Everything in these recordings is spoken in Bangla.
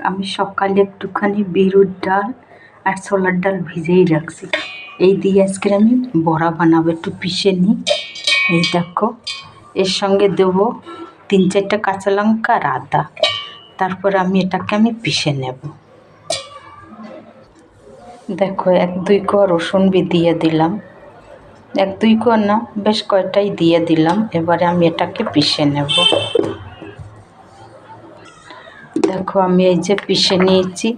আমি সকালে একটুখানি বিউলির ডাল আর ছোলার ডাল ভিজেই রাখছি। এই দিয়ে আজকে আমি বড়া বানাবো। একটু পিষে নিই। এই দেখো, এর সঙ্গে দেবো 3-4টা কাঁচা লঙ্কা আর আদা। তারপর এটাকে পিষে নেব। দেখো 1-2 কোয়া রসুন দিয়ে দিলাম। 1-2 কোয়া না, বেশ কয়টাই দিয়ে দিলাম। এবারে আমি এটাকে পিষে নেব। দেখো আমি এই যে পিষে নিয়েছি।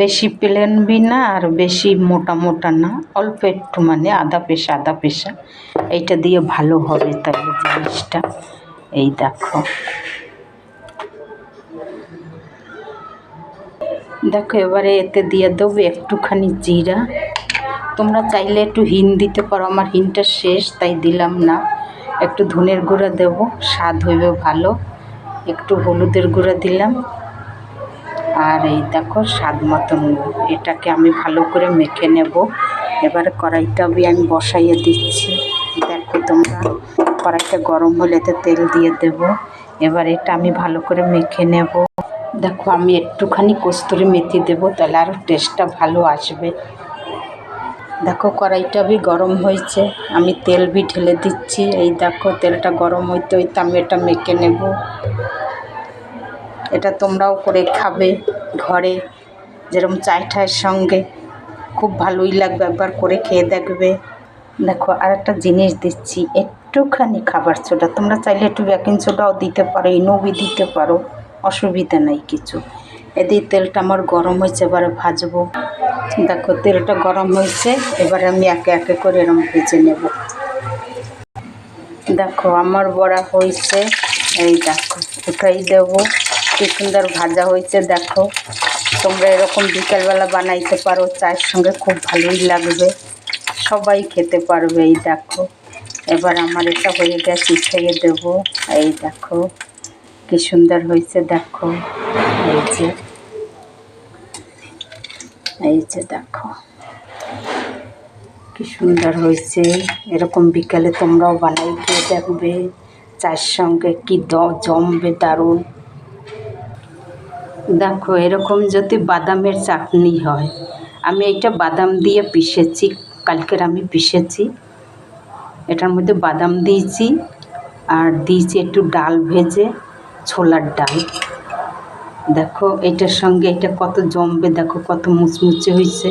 বেশি প্লেন বি না আর বেশি মোটা মোটা না, অল্প একটু মানে আদা পেশা। এইটা দিয়ে ভালো হবে তাহলে জিনিসটা। এই দেখো এবারে এতে দিয়ে দেবো একটুখানি জিরা। তোমরা চাইলে একটু হিং দিতে পারো, আমার হিংটা শেষ তাই দিলাম না। একটু ধনের গুঁড়া দেবো, স্বাদ হইবে ভালো। একটু হলুদের গুঁড়া দিলাম। আর এই দেখো স্বাদ মতন। এটাকে আমি ভালো করে মেখে নেব। এবারে কড়াইটা আমি বসাইয়ে দিচ্ছি। দেখো তোমরা, কড়াইটা গরম হলে এতে তেল দিয়ে দেব। এবার এটা আমি ভালো করে মেখে নেব। দেখো আমি একটুখানি কস্তুরি মেথি দেবো, তাহলে আরও টেস্টটা ভালো আসবে। দেখো কড়াইটা গরম হয়েছে, আমি তেল ঢেলে দিচ্ছি। এই দেখো তেলটা গরম হইতে হইতে আমি এটা মেখে নেব। এটা তোমরাও করে খাবে ঘরে, যেরকম চায় ঠায়ের সঙ্গে খুব ভালোই লাগবে। একবার করে খেয়ে দেখবে। দেখো আর একটা জিনিস দিচ্ছি, একটুখানি খাবার সোডা। তোমরা চাইলে একটু বেকিং সোডাও দিতে পারো, ইনোও দিতে পারো, অসুবিধা নেই কিছু। এদিকে তেলটা আমার গরম হয়েছে, এবারে ভাজবো। দেখো তেলটা গরম হয়েছে, এবারে আমি একে একে করে এরকম ভেজে নেব। দেখো আমার বড়া হয়েছে। এই দেখো উঠাই দেবো। কি সুন্দর ভাজা হয়েছে। দেখো তোমরা এরকম বিকেলবেলা বানাইতে পারো, চায়ের সঙ্গে খুব ভালোই লাগবে, সবাই খেতে পারবে। এই দেখো এবার আমার এটা হয়ে গেছে, উঠিয়ে দেবো। এই দেখো কি সুন্দর হয়েছে। দেখো এই যে দেখো কি সুন্দর হয়েছে। এরকম বিকেলে তোমরাও বানাই খেয়ে দেখবে, চায়ের সঙ্গে কি জমবে দারুণ। দেখো এরকম যদি বাদামের চাটনি হয়, আমি এইটা বাদাম দিয়ে পিষেছি, কালকের আমি পিষেছি। এটার মধ্যে বাদাম দিয়েছি আর দিয়েছি একটু ডাল ভেজে, ছোলার ডাল। দেখো এটার সঙ্গে এটা কত জমবে, দেখো কত মুচমুচে হয়েছে।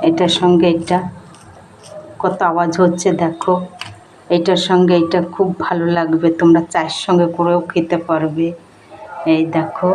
এটার সঙ্গে এটা কত আওয়াজ হচ্ছে। দেখো এটার সঙ্গে এটা খুব ভালো লাগবে, তোমরা চায়ের সঙ্গে করেও খেতে পারবে। এই দেখো